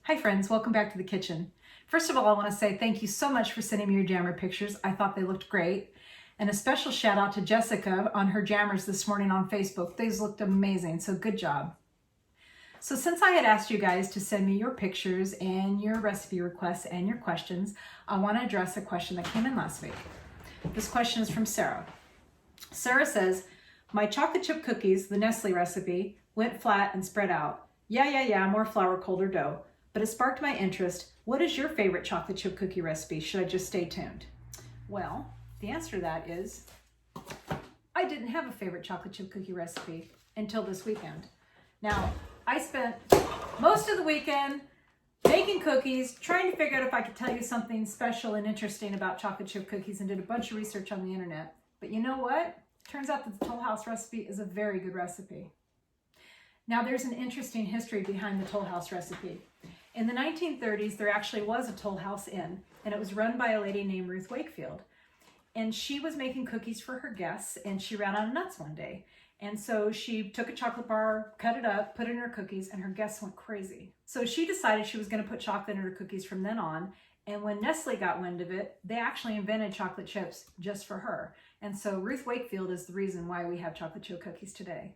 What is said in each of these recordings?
Hi friends, welcome back to the kitchen. First of all, I want to say thank you so much for sending me your jammer pictures. I thought they looked great. And a special shout out to Jessica on her jammers this morning on Facebook. These looked amazing, so good job. So since I had asked you guys to send me your pictures and your recipe requests and your questions, I want to address a question that came in last week. This question is from Sarah. Sarah says, my chocolate chip cookies, the Nestle recipe, went flat and spread out. Yeah, more flour, colder dough. But it sparked my interest. What is your favorite chocolate chip cookie recipe? Should I just stay tuned? Well, the answer to that is I didn't have a favorite chocolate chip cookie recipe until this weekend. Now, I spent most of the weekend baking cookies, trying to figure out if I could tell you something special and interesting about chocolate chip cookies, and did a bunch of research on the internet. But you know what? Turns out that the Toll House recipe is a very good recipe. Now, there's an interesting history behind the Toll House recipe. In the 1930s, there actually was a Toll House Inn, and it was run by a lady named Ruth Wakefield. And she was making cookies for her guests, and she ran out of nuts one day. And so she took a chocolate bar, cut it up, put it in her cookies, and her guests went crazy. So she decided she was going to put chocolate in her cookies from then on. And when Nestle got wind of it, they actually invented chocolate chips just for her. And so Ruth Wakefield is the reason why we have chocolate chip cookies today.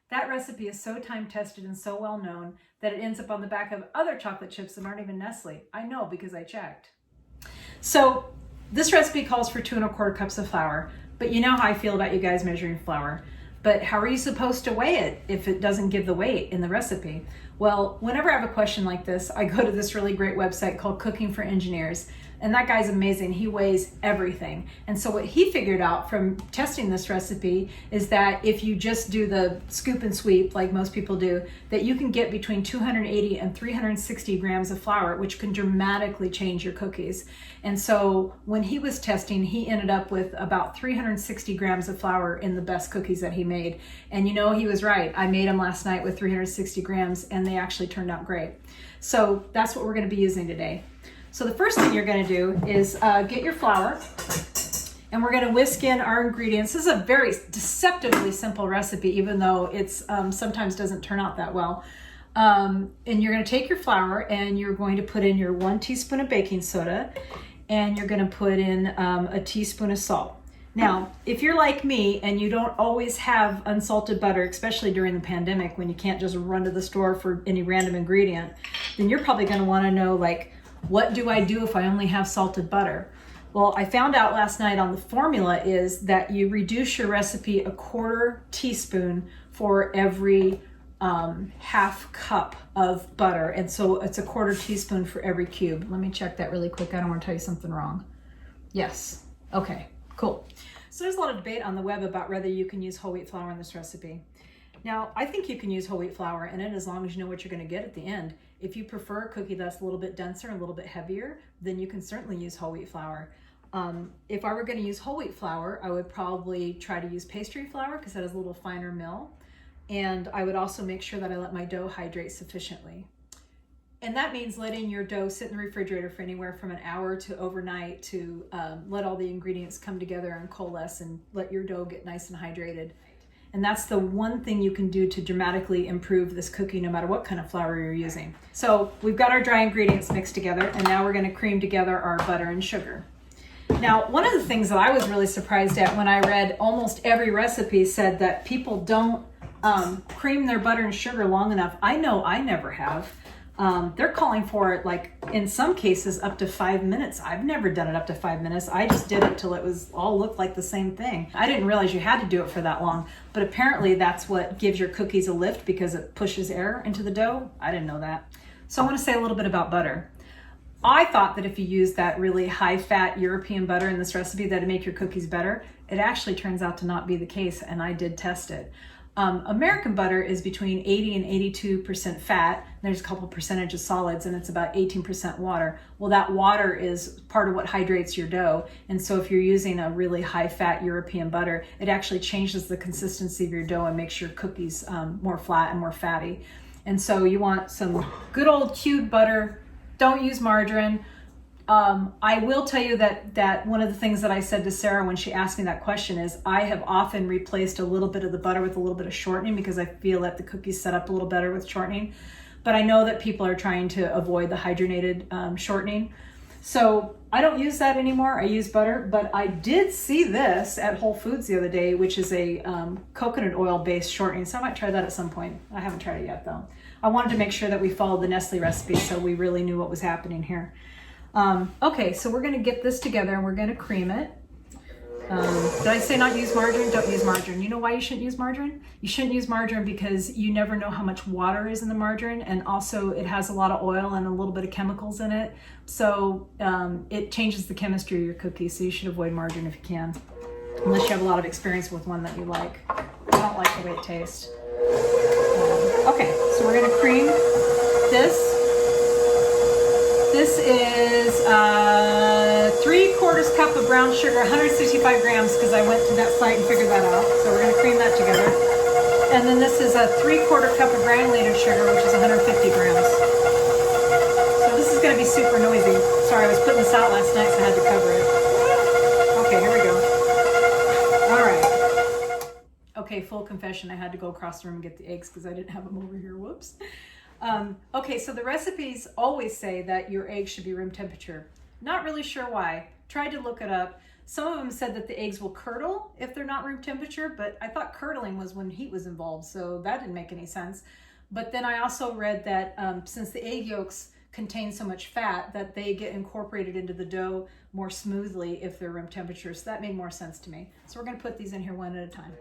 That recipe is so time-tested and so well-known that it ends up on the back of other chocolate chips that aren't even Nestle. I know because I checked. So this recipe calls for 2 1/4 cups of flour, but you know how I feel about you guys measuring flour. But how are you supposed to weigh it if it doesn't give the weight in the recipe? Well, whenever I have a question like this, I go to this really great website called Cooking for Engineers. And that guy's amazing. He weighs everything. And so what he figured out from testing this recipe is that if you just do the scoop and sweep, like most people do, that you can get between 280 and 360 grams of flour, which can dramatically change your cookies. And so when he was testing, he ended up with about 360 grams of flour in the best cookies that he made. And you know, he was right. I made them last night with 360 grams and they actually turned out great. So that's what we're going to be using today. So the first thing you're going to do is get your flour, and we're going to whisk in our ingredients. This is a very deceptively simple recipe, even though it's sometimes doesn't turn out that well. And you're going to take your flour and you're going to put in your 1 teaspoon of baking soda, and you're going to put in a teaspoon of salt. Now, if you're like me and you don't always have unsalted butter, especially during the pandemic when you can't just run to the store for any random ingredient, then you're probably going to want to know, like, what do I do if I only have salted butter? Well, I found out last night on the formula is that you reduce your recipe 1/4 teaspoon for every half cup of butter. And so it's 1/4 teaspoon for every cube. Let me check that really quick. I don't want to tell you something wrong. Yes. Okay, cool. So there's a lot of debate on the web about whether you can use whole wheat flour in this recipe. Now, I think you can use whole wheat flour in it as long as you know what you're going to get at the end. If you prefer a cookie that's a little bit denser and a little bit heavier, then you can certainly use whole wheat flour. If I were going to use whole wheat flour, I would probably try to use pastry flour because that has a little finer mill. And I would also make sure that I let my dough hydrate sufficiently. And that means letting your dough sit in the refrigerator for anywhere from an hour to overnight to let all the ingredients come together and coalesce and let your dough get nice and hydrated. And that's the one thing you can do to dramatically improve this cookie no matter what kind of flour you're using. So we've got our dry ingredients mixed together, and now we're going to cream together our butter and sugar. Now, one of the things that I was really surprised at when I read almost every recipe said that people don't cream their butter and sugar long enough. I know I never have. They're calling for it, like in some cases, up to 5 minutes. I've never done it up to 5 minutes. I just did it till it was all looked like the same thing. I didn't realize you had to do it for that long, but apparently that's what gives your cookies a lift because it pushes air into the dough. I didn't know that. So I want to say a little bit about butter. I thought that if you use that really high-fat European butter in this recipe, that'd make your cookies better. It actually turns out to not be the case, and I did test it. American butter is between 80 and 82% fat. There's a couple percentage of solids, and it's about 18% water. Well, that water is part of what hydrates your dough. And so if you're using a really high-fat European butter, it actually changes the consistency of your dough and makes your cookies more flat and more fatty. And so you want some good old cubed butter. Don't use margarine. I will tell you that one of the things that I said to Sarah when she asked me that question is I have often replaced a little bit of the butter with a little bit of shortening because I feel that the cookies set up a little better with shortening. but I know that people are trying to avoid the hydrogenated shortening. So I don't use that anymore. I use butter, but I did see this at Whole Foods the other day, which is a coconut oil based shortening. So I might try that at some point. I haven't tried it yet though. I wanted to make sure that we followed the Nestle recipe so we really knew what was happening here. Okay, so we're gonna get this together and we're gonna cream it. Did I say not use margarine? Don't use margarine. You know why you shouldn't use margarine? You shouldn't use margarine because you never know how much water is in the margarine, and also it has a lot of oil and a little bit of chemicals in it. So it changes the chemistry of your cookies, so you should avoid margarine if you can, unless you have a lot of experience with one that you like. I don't like the way it tastes. Okay, so we're gonna cream this. This is 3/4 cup of brown sugar, 165 grams, because I went to that site and figured that out. So we're gonna cream that together. And then this is a 3/4 cup of granulated sugar, which is 150 grams. So this is gonna be super noisy. Sorry, I was putting this out last night, so I had to cover it. Okay, here we go. All right. Okay, full confession, I had to go across the room and get the eggs because I didn't have them over here, whoops. Okay, so the recipes always say that your eggs should be room temperature. Not really sure why. Tried to look it up. Some of them said that the eggs will curdle if they're not room temperature, but I thought curdling was when heat was involved, so that didn't make any sense. But then I also read that since the egg yolks contain so much fat, that they get incorporated into the dough more smoothly if they're room temperature, so that made more sense to me. So we're gonna put these in here one at a time.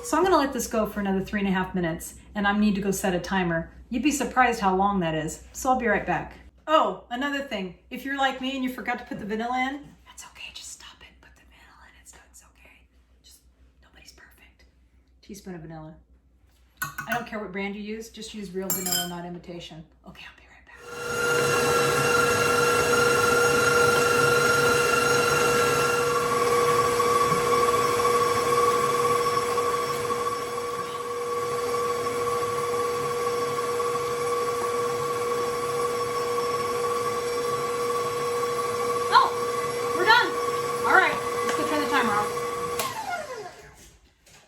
So I'm gonna let this go for another 3.5 minutes, and I need to go set a timer. You'd be surprised how long that is. So I'll be right back. Oh, another thing. If you're like me and you forgot to put the vanilla in, that's okay, just stop it. Put the vanilla in, it's okay. Just, nobody's perfect. Teaspoon of vanilla. I don't care what brand you use, just use real vanilla, not imitation. Okay, I'll be right back.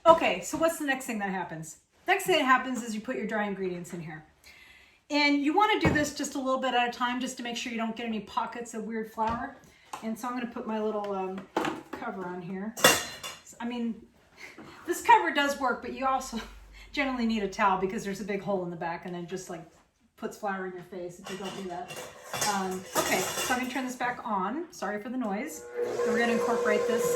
Okay, so what's the next thing that happens? Next thing that happens is you put your dry ingredients in here. And you want to do this just a little bit at a time just to make sure you don't get any pockets of weird flour. And so I'm going to put my little cover on here. I mean, this cover does work, but you also generally need a towel because there's a big hole in the back and it just like puts flour in your face if you don't do that. Okay, so I'm going to turn this back on. Sorry for the noise. And we're going to incorporate this.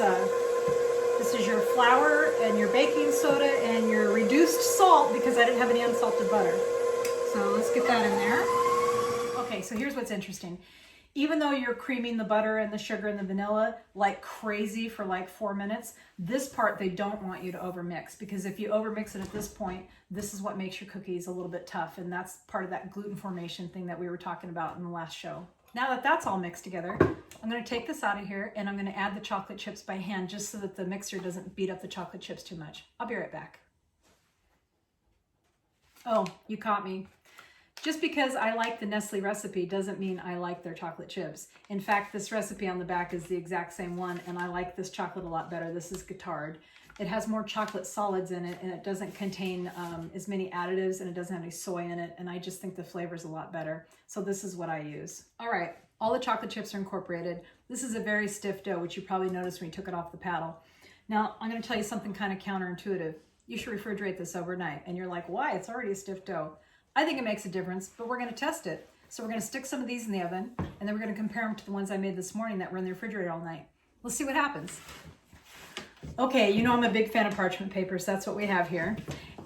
This is your flour and your baking soda and your reduced salt because I didn't have any unsalted butter. So let's get that in there. Okay, so here's what's interesting. Even though you're creaming the butter and the sugar and the vanilla like crazy for like 4 minutes, this part they don't want you to overmix, because if you overmix it at this point, this is what makes your cookies a little bit tough, and that's part of that gluten formation thing that we were talking about in the last show. Now that that's all mixed together, I'm going to take this out of here and I'm going to add the chocolate chips by hand just so that the mixer doesn't beat up the chocolate chips too much. I'll be right back. Oh, you caught me. Just because I like the Nestle recipe doesn't mean I like their chocolate chips. In fact, this recipe on the back is the exact same one, and I like this chocolate a lot better. This is Guittard. It has more chocolate solids in it, and it doesn't contain as many additives, and it doesn't have any soy in it, and I just think the flavor is a lot better. So this is what I use. All right, all the chocolate chips are incorporated. This is a very stiff dough, which you probably noticed when you took it off the paddle. Now, I'm going to tell you something kind of counterintuitive. You should refrigerate this overnight, and you're like, why? It's already a stiff dough. I think it makes a difference, but we're going to test it. So we're going to stick some of these in the oven, and then we're going to compare them to the ones I made this morning that were in the refrigerator all night. Let's see what happens. Okay, you know I'm a big fan of parchment paper, so that's what we have here.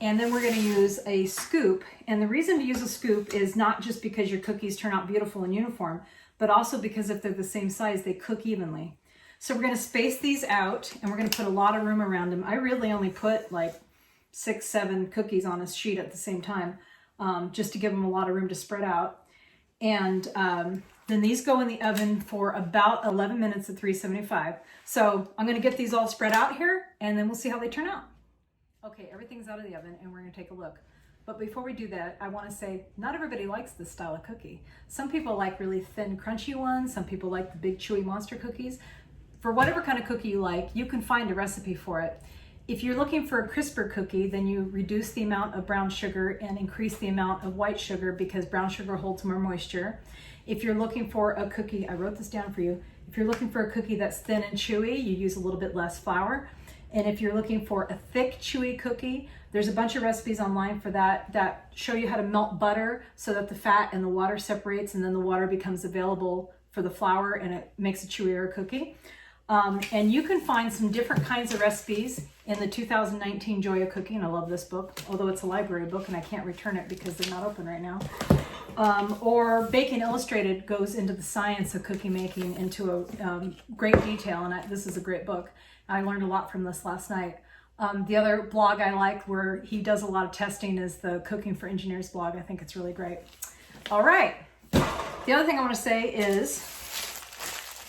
And then we're going to use a scoop. And the reason to use a scoop is not just because your cookies turn out beautiful and uniform, but also because if they're the same size, they cook evenly. So we're going to space these out, and we're going to put a lot of room around them. I really only put like 6, 7 cookies on a sheet at the same time, just to give them a lot of room to spread out. And then these go in the oven for about 11 minutes at 375. So I'm going to get these all spread out here, and then we'll see how they turn out. Okay, everything's out of the oven, and we're going to take a look. But before we do that, I want to say not everybody likes this style of cookie. Some people like really thin, crunchy ones. Some people like the big, chewy monster cookies. For whatever kind of cookie you like, you can find a recipe for it. If you're looking for a crisper cookie, then you reduce the amount of brown sugar and increase the amount of white sugar because brown sugar holds more moisture. If you're looking for a cookie, I wrote this down for you. If you're looking for a cookie that's thin and chewy, you use a little bit less flour. And if you're looking for a thick, chewy cookie, there's a bunch of recipes online for that show you how to melt butter so that the fat and the water separates, and then the water becomes available for the flour and it makes a chewier cookie. And you can find some different kinds of recipes in the 2019 Joy of Cooking. I love this book, although it's a library book and I can't return it because they're not open right now. Or Baking Illustrated goes into the science of cookie making into a great detail, and this is a great book. I learned a lot from this last night. The other blog I like where he does a lot of testing is the Cooking for Engineers blog. I think it's really great. All right. The other thing I want to say is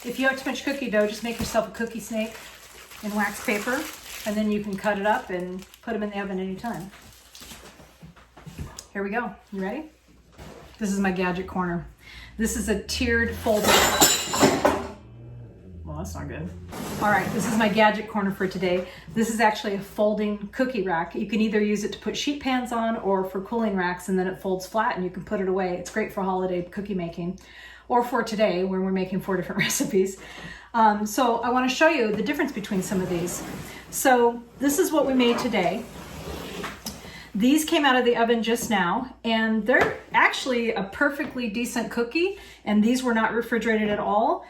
if you have too much cookie dough, just make yourself a cookie snake in wax paper, and then you can cut it up and put them in the oven anytime. Here we go. You ready? This is my gadget corner. This is a tiered folder. Well, that's not good. All right, this is my gadget corner for today. This is actually a folding cookie rack. You can either use it to put sheet pans on or for cooling racks, and then it folds flat and you can put it away. It's great for holiday cookie making, or for today when we're making 4 different recipes. So I want to show you the difference between some of these. So this is what we made today. These came out of the oven just now, and they're actually a perfectly decent cookie, and these were not refrigerated at all.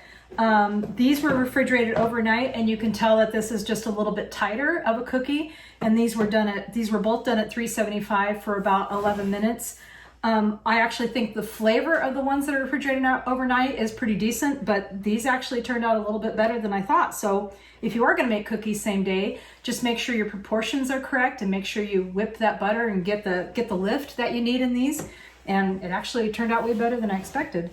These were refrigerated overnight, and you can tell that this is just a little bit tighter of a cookie, and these were both done at 375 for about 11 minutes. I actually think the flavor of the ones that are refrigerated overnight is pretty decent, but these actually turned out a little bit better than I thought. So if you are going to make cookies same day, just make sure your proportions are correct and make sure you whip that butter and get the lift that you need in these. And it actually turned out way better than I expected.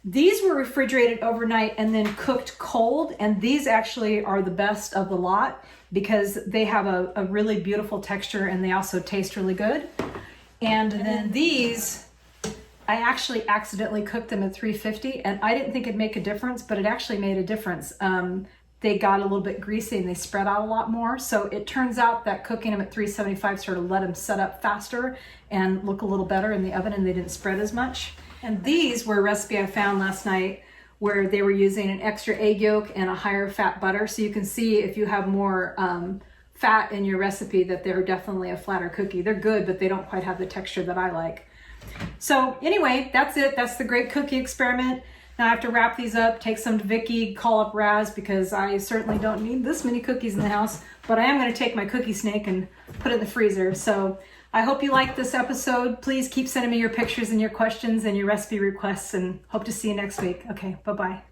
These were refrigerated overnight and then cooked cold, and these actually are the best of the lot because they have a really beautiful texture and they also taste really good. And then these, I actually accidentally cooked them at 350, and I didn't think it'd make a difference, but it actually made a difference. They got a little bit greasy and they spread out a lot more. So it turns out that cooking them at 375 sort of let them set up faster and look a little better in the oven, and they didn't spread as much. And these were a recipe I found last night where they were using an extra egg yolk and a higher fat butter. So you can see if you have more fat in your recipe that they're definitely a flatter cookie. They're good, but they don't quite have the texture that I like. So anyway, that's it. That's the Great Cookie Experiment. Now I have to wrap these up, take some to Vicky, call up Raz because I certainly don't need this many cookies in the house, but I am going to take my cookie snake and put it in the freezer. So I hope you liked this episode. Please keep sending me your pictures and your questions and your recipe requests, and hope to see you next week. Okay, bye-bye.